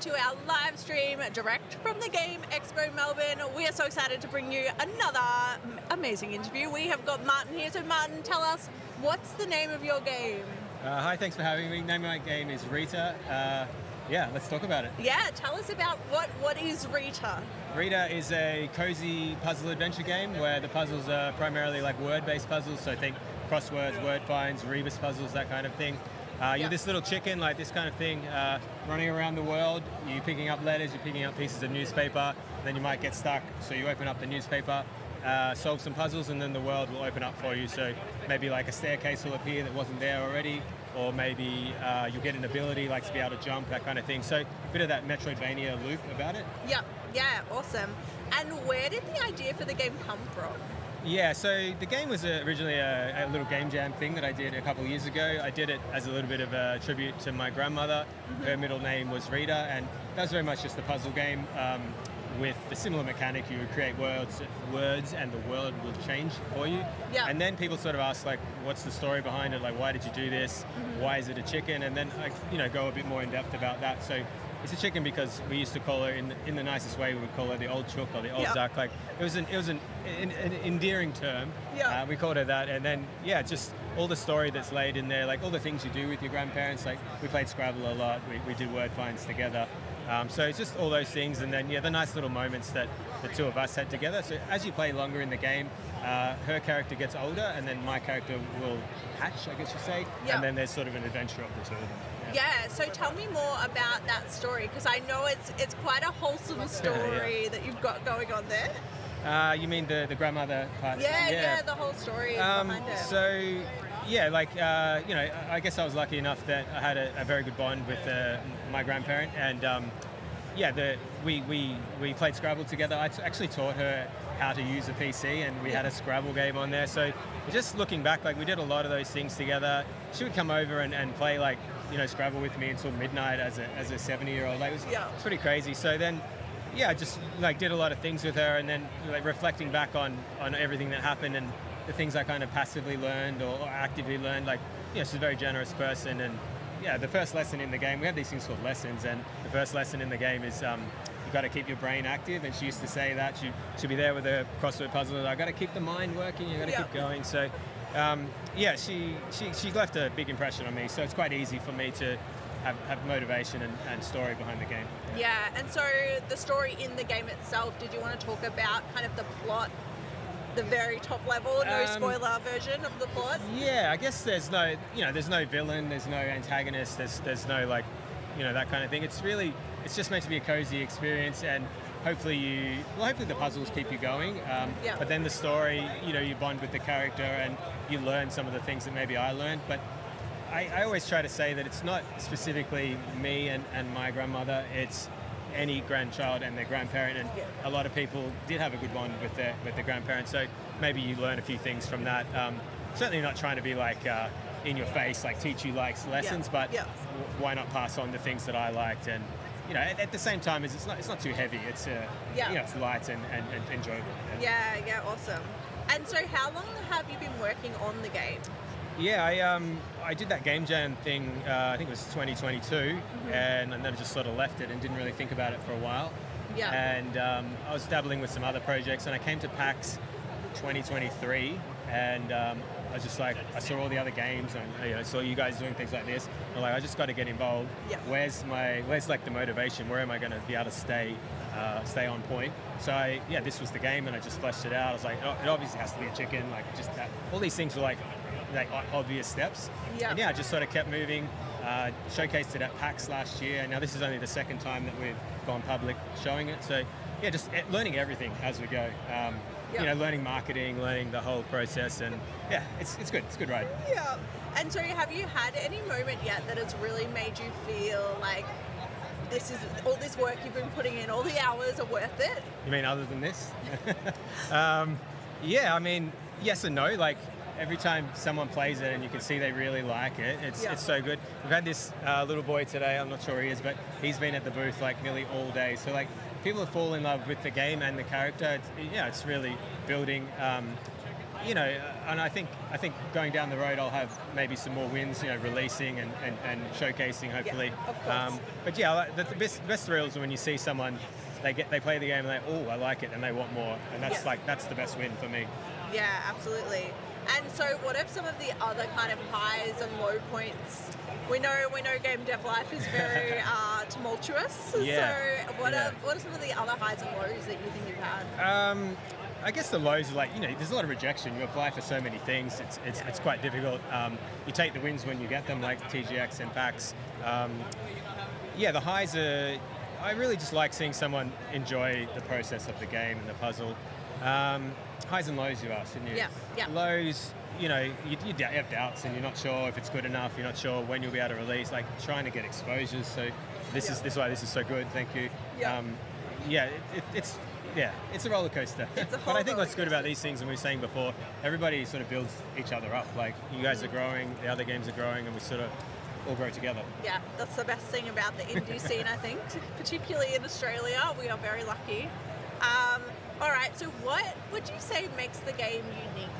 to our live stream direct from the Game Expo Melbourne. We are so excited to bring you another amazing interview. We have got Martin here. So Martin, tell us, what's the name of your game? Hi, thanks for having me. The name of my game is Rita. Yeah, let's talk about it. Yeah, tell us about what is Rita? Rita is a cozy puzzle adventure game where the puzzles are primarily like word-based puzzles, so think crosswords, word finds, rebus puzzles, that kind of thing. You're this little chicken, like this kind of thing, running around the world. You're picking up letters, you're picking up pieces of newspaper, then you might get stuck, so you open up the newspaper, solve some puzzles, and then the world will open up for you. So maybe like a staircase will appear that wasn't there already, or maybe you'll get an ability like to be able to jump, that kind of thing. So a bit of that Metroidvania loop about it. Yeah, awesome. And where did the idea for the game come from? Yeah, so the game was originally a little game jam thing that I did a couple of years ago. I did it as a little bit of a tribute to my grandmother. Her middle name was Rita, and that was very much just a puzzle game with a similar mechanic. You would create words and the world will change for you. Yeah. And then people sort of ask, like, what's the story behind it? Like, why did you do this? Why is it a chicken? And then I go a bit more in depth about that. So it's a chicken because we used to call her, in the nicest way, we would call her the old chook or the old duck. Like it was an endearing term. Yeah. We called her that, and then just all the story that's laid in there, like all the things you do with your grandparents. Like we played Scrabble a lot. We did word finds together. So it's just all those things, and then the nice little moments that the two of us had together. So as you play longer in the game, her character gets older, and then my character will hatch, I guess you say. Yeah. And then there's sort of an adventure of the two of them. Yeah, so tell me more about that story, because I know it's quite a wholesome story that you've got going on there. You mean the grandmother part? Yeah, the whole story behind it. So, I guess I was lucky enough that I had a very good bond with my grandparent, and we played Scrabble together. I actually taught her how to use a PC, and we had a Scrabble game on there. So just looking back, like we did a lot of those things together. She would come over and play Scrabble with me until midnight as a 70-year-old. Like, it was pretty crazy. So then, I just did a lot of things with her, and then reflecting back on everything that happened and the things I kind of passively learned or actively learned. She's a very generous person, and the first lesson in the game, we have these things called lessons, and the first lesson in the game is you've got to keep your brain active, and she used to say that. She'd be there with a crossword puzzle, I've got to keep the mind working, you've got to keep going. So she left a big impression on me, so it's quite easy for me to have motivation and story behind the game. Yeah, and so the story in the game itself, did you want to talk about kind of the plot, the very top level, no spoiler version of the plot? Yeah, I guess there's no villain, there's no antagonist, there's no that kind of thing. It's just meant to be a cozy experience, and hopefully the puzzles keep you going. But then the story, you bond with the character and you learn some of the things that maybe I learned. But I always try to say that it's not specifically me and my grandmother, it's any grandchild and their grandparent, and a lot of people did have a good bond with their grandparents, so maybe you learn a few things from that. Certainly not trying to be in your face, teach you lessons, but why not pass on the things that I liked, and at the same time it's not too heavy, it's it's light and enjoyable. Yeah, awesome. And so how long have you been working on the game? Yeah, I did that game jam thing, I think it was 2022, and then I just sort of left it and didn't really think about it for a while. Yeah. And I was dabbling with some other projects, and I came to PAX 2023, and I was just I saw all the other games, and I saw you guys doing things like this. I'm I just got to get involved. Yeah. Where's the motivation? Where am I going to be able to stay on point? So this was the game, and I just fleshed it out. I was it obviously has to be a chicken, just that. All these things were obvious steps. Yeah. And I just sort of kept moving. Showcased it at PAX last year. Now this is only the second time that we've gone public showing it. So just learning everything as we go. Learning marketing, learning the whole process, and it's good. It's a good ride. Yeah. And so have you had any moment yet that has really made you feel like this is all this work you've been putting in, all the hours are worth it? You mean other than this? I mean, yes and no. Every time someone plays it and you can see they really like it, it's so good. We've had this little boy today, I'm not sure who he is, but he's been at the booth nearly all day. So people fall in love with the game and the character. It's really building you know, and I think going down the road, I'll have maybe some more wins, you know, releasing and showcasing, hopefully. Yeah, of course. But yeah, the best thrills are when you see someone, they play the game and they, I like it, and they want more, and that's the best win for me. Yeah, absolutely. And so, what are some of the other kind of highs and low points? We know game dev life is very tumultuous. Yeah. So, what are some of the other highs and lows that you think you've had? I guess the lows are like, you know, there's a lot of rejection. You apply for so many things. It's quite difficult. You take the wins when you get them, like TGX and PAX. The highs are, I really just like seeing someone enjoy the process of the game and the puzzle. Highs and lows, you asked, didn't you? Yeah. Lows, you know, you have doubts and you're not sure if it's good enough. You're not sure when you'll be able to release. Like trying to get exposures. So this is why this is so good. Thank you. Yeah. It's a roller coaster. But I think what's good about these things, and we were saying before, everybody sort of builds each other up. Like you guys are growing, the other games are growing, and we sort of all grow together. Yeah, that's the best thing about the indie scene, I think, particularly in Australia. We are very lucky. All right, so what would you say makes the game unique?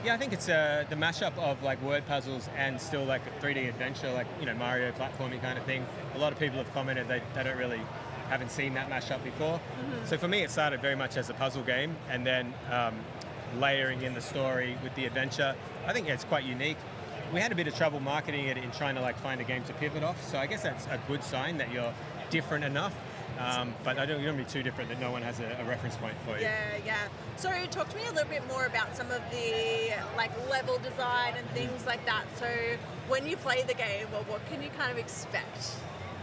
Yeah, I think it's the mashup of like word puzzles and still like a 3D adventure, like, you know, Mario platforming kind of thing. A lot of people have commented they haven't seen that mashup before. Mm-hmm. So for me, it started very much as a puzzle game, and then layering in the story with the adventure. I think it's quite unique. We had a bit of trouble marketing it in trying to like find a game to pivot off. So I guess that's a good sign that you're different enough. But you don't be too different that no one has a reference point for you. Yeah. So talk to me a little bit more about some of the like level design and things like that. So when you play the game, well, what can you kind of expect?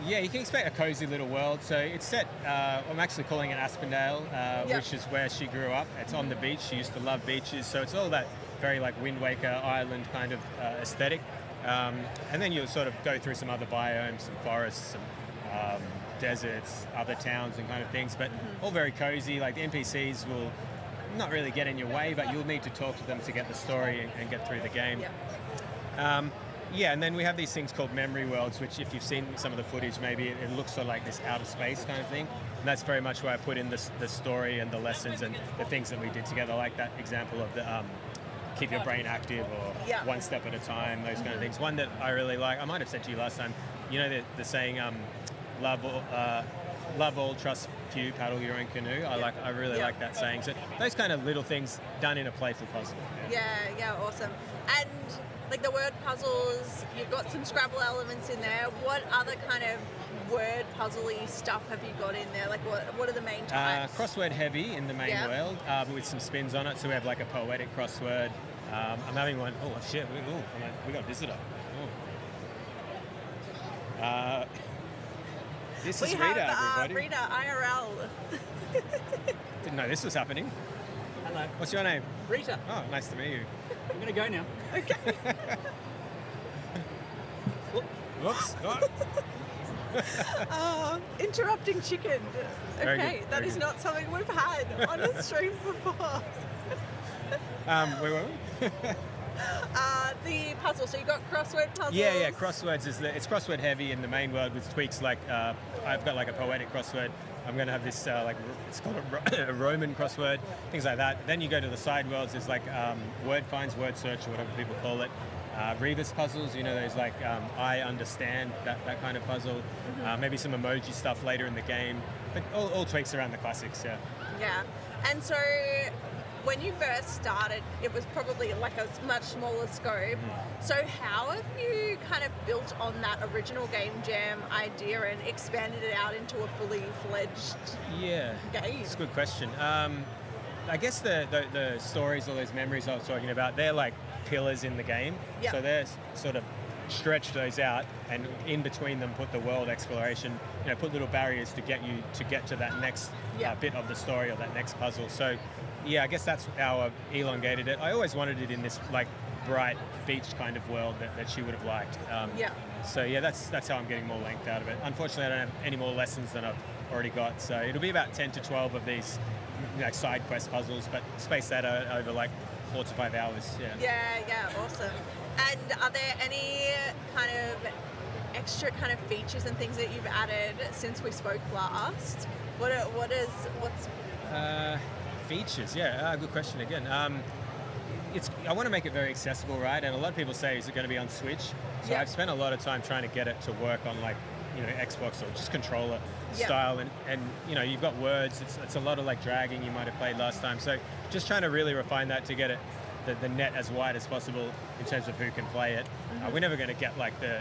Yeah, you can expect a cozy little world. So it's set, I'm actually calling it Aspendale, which is where she grew up. It's on the beach. She used to love beaches. So it's all that very like Wind Waker Island kind of aesthetic. And then you'll sort of go through some other biomes, some forests, some deserts, other towns and kind of things, but all very cozy. Like the NPCs will not really get in your way, but you'll need to talk to them to get the story and get through the game. And then we have these things called memory worlds, which if you've seen some of the footage, maybe it looks sort of like this outer space kind of thing. And that's very much where I put in the story and the lessons and the things that we did together, like that example of the keep your brain active or one step at a time, those kind of things. One that I really like, I might have said to you last time, you know the saying, love all, trust few, paddle your own canoe. I really like that saying. So those kind of little things done in a playful puzzle. Yeah, awesome. And like the word puzzles, you've got some Scrabble elements in there. What other kind of word puzzly stuff have you got in there? Like what are the main types? Crossword heavy in the main world, but with some spins on it. So we have like a poetic crossword. I'm having one. Oh shit! We got a visitor. This is Rita, everybody. Rita, IRL. Didn't know this was happening. Hello. What's your name? Rita. Oh, nice to meet you. I'm going to go now. Okay. Whoops. Interrupting chicken. Okay, that is not something we've had on a stream before. Where were we? The puzzle. So you got crossword puzzles. Yeah. Crosswords it's crossword heavy in the main world with tweaks like I've got like a poetic crossword. I'm going to have this it's called a Roman crossword, things like that. Then you go to the side worlds. There's like word finds, word search, or whatever people call it. Rebus puzzles. You know, there's like I understand that kind of puzzle. Maybe some emoji stuff later in the game, but all tweaks around the classics. Yeah, and so. When you first started, it was probably like a much smaller scope. So how have you kind of built on that original Game Jam idea and expanded it out into a fully fledged game? It's a good question. I guess the stories, all those memories I was talking about, they're like pillars in the game. So they're sort of stretch those out and in between them put the world exploration, put little barriers to get you to that next bit of the story or that next puzzle. So I guess that's how I've elongated it. I always wanted it in this like bright beach kind of world that she would have liked. So that's how I'm getting more length out of it. Unfortunately, I don't have any more lessons than I've already got. So it'll be about 10 to 12 of these side quest puzzles, but space that over like 4 to 5 hours. Yeah, awesome. And are there any kind of extra kind of features and things that you've added since we spoke last? What's features? Good question again. I want to make it very accessible, right? And a lot of people say, is it going to be on Switch? So Yeah. I've spent a lot of time trying to get it to work on like, Xbox or just controller Yeah. style. And you've got words. It's a lot of like dragging you might have played last time. So just trying to really refine that to get it the net as wide as possible in terms of who can play it. We're never going to get like the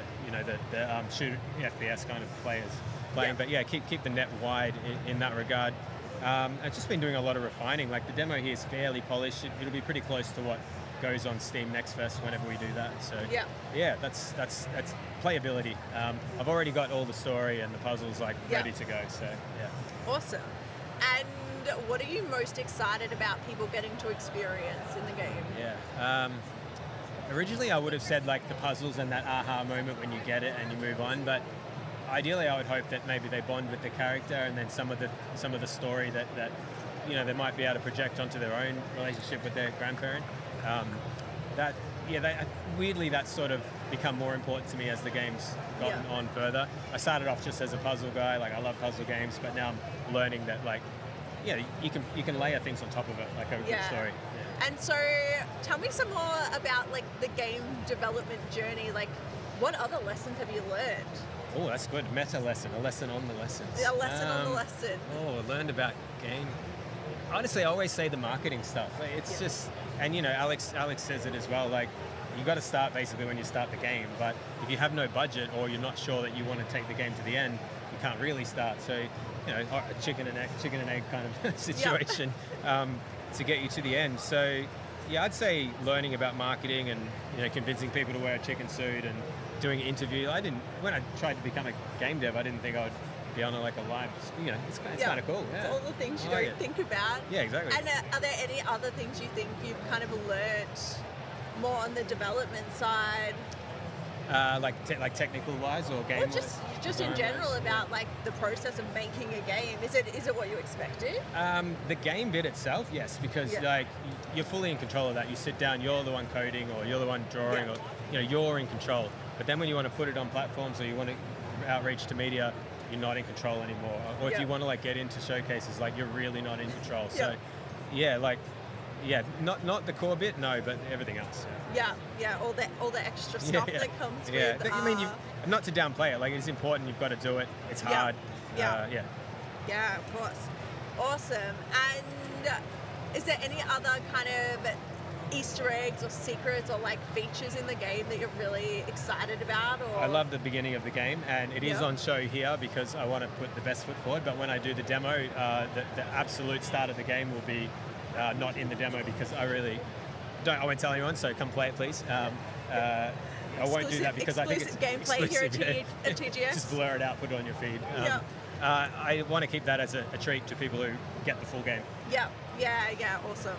shoot FPS kind of players playing, but yeah, keep the net wide in that regard. I've just been doing a lot of refining. Like the demo here is fairly polished. It'll be pretty close to what goes on Steam Next Fest whenever we do that. So yeah, that's playability. I've already got all the story and the puzzles like ready to go. So yeah. Awesome. And what are you most excited about people getting to experience in the game? Yeah. Originally, I would have said like the puzzles and that aha moment when you get it and you move on, but ideally, I would hope that maybe they bond with the character, and then some of the story that they might be able to project onto their own relationship with their grandparent. Weirdly, that's sort of become more important to me as the game's gotten on further. I started off just as a puzzle guy, like I love puzzle games, but now I'm learning that like, you can layer things on top of it, like a good story. Yeah. And so, tell me some more about like the game development journey. Like, what other lessons have you learned? Oh, that's good. Meta lesson, a lesson on the lessons. A lesson on the lesson. Oh, learned about game. Honestly, I always say the marketing stuff. It's just, and Alex says it as well. Like, you got to start basically when you start the game. But if you have no budget or you're not sure that you want to take the game to the end, you can't really start. So, a chicken and egg kind of situation to get you to the end. So, yeah, I'd say learning about marketing and convincing people to wear a chicken suit and doing an interview. When I tried to become a game dev, I didn't think I would be on like a live. It's kind of cool. Yeah. It's all the things you don't think about. Yeah, exactly. And are there any other things you think you've kind of learnt more on the development side? Like technical wise or game? Or just in general about like the process of making a game. Is it what you expected? The game bit itself, yes, because like you're fully in control of that. You sit down, you're the one coding, or you're the one drawing, or you're in control. But then when you want to put it on platforms or you want to outreach to media, you're not in control anymore. Or if you want to like get into showcases, like you're really not in control. So not the core bit, no, but everything else. Yeah, all the extra stuff that comes with. I mean, not to downplay it. Like it's important. You've got to do it. It's hard. Yeah, of course. Awesome. And is there any other kind of Easter eggs or secrets or like features in the game that you're really excited about? Or I love the beginning of the game, and it is on show here because I want to put the best foot forward. But when I do the demo, the absolute start of the game will be not in the demo because I won't tell anyone, so come play it, please. I won't do that because I think it's gameplay exclusive, here at TGS. Just blur it out, put it on your feed. I want to keep that as a treat to people who get the full game. Yeah, awesome.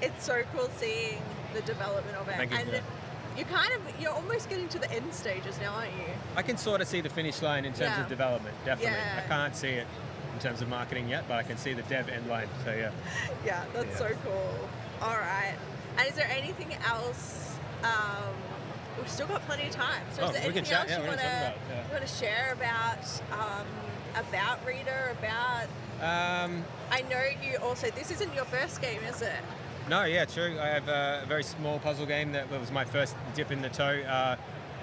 It's so cool seeing the development of it. Thank you. And you're almost getting to the end stages now, aren't you? I can sort of see the finish line in terms of development, definitely. Yeah. I can't see it in terms of marketing yet, but I can see the dev end line, so yeah. Yeah, that's so cool. All right. And is there anything else? We've still got plenty of time. So is there anything else you want to share about Rita, I know you also, this isn't your first game, is it? No, yeah, true. I have a very small puzzle game that was my first dip in the toe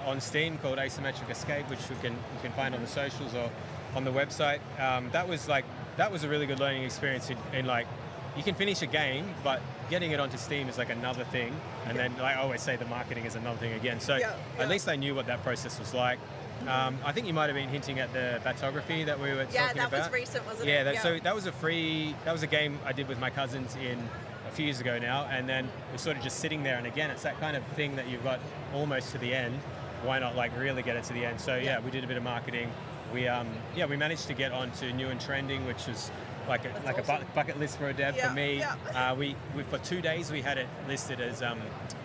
on Steam called Asymmetric Escape, which you can find on the socials or on the website. That was a really good learning experience in like, you can finish a game, but getting it onto Steam is like another thing. And then like I always say, the marketing is another thing again. So at least I knew what that process was like. I think you might have been hinting at the batography that we were talking about. Yeah, that was recent, wasn't it? Yeah, so that was a game I did with my cousins a few years ago now, and then we're sort of just sitting there, and again, it's that kind of thing that you've got almost to the end. Why not like really get it to the end? So we did a bit of marketing. We managed to get onto New and Trending, which was like a bucket list for a dev for me. We for 2 days we had it listed as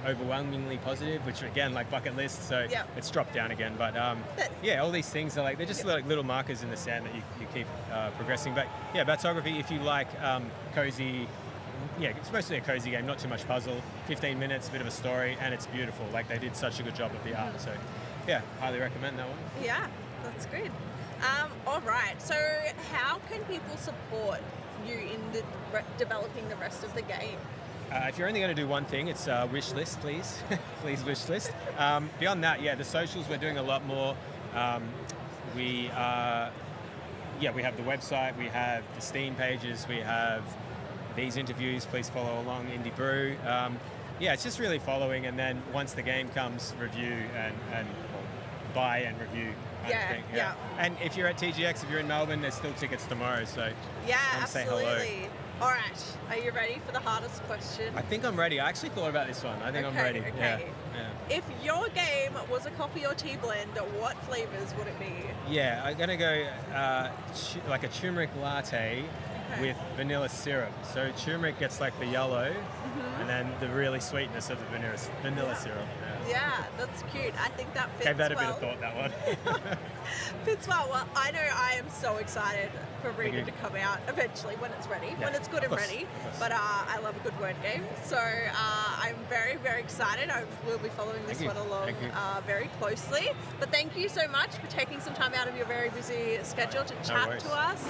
overwhelmingly positive, which again like bucket list, so it's dropped down again. But all these things are like they're just like little markers in the sand that you keep progressing. But batography, if you like cozy. Yeah, it's mostly a cozy game, not too much puzzle. 15 minutes, a bit of a story, and it's beautiful. Like they did such a good job of the art. So, highly recommend that one. Yeah, that's good. All right. So, how can people support you in developing the rest of the game? if you're only going to do one thing, it's wish list, please. Please wish list. Beyond that, the socials, we're doing a lot more. We have the website, we have the Steam pages, we have these interviews. Please follow along, Indie Brew. It's just really following, and then once the game comes, review and buy and review kind of thing. Yeah. And if you're at TGX, if you're in Melbourne, there's still tickets tomorrow, so come say hello. Absolutely. All right, are you ready for the hardest question? I think I'm ready. I actually thought about this one. I think I'm ready. Okay. Yeah. If your game was a coffee or tea blend, what flavors would it be? Yeah, I'm gonna go like a turmeric latte with vanilla syrup. So turmeric gets like the yellow, and then the really sweetness of the vanilla syrup. Yeah, that's cute. I think that fits Gave that a well. bit of thought, that one. Fits well. Well, I know I am so excited for Rita to come out eventually when it's ready, when it's good and ready. But I love a good word game. So I'm very, very excited. I will be following this one along very closely. But thank you so much for taking some time out of your very busy schedule to chat to us.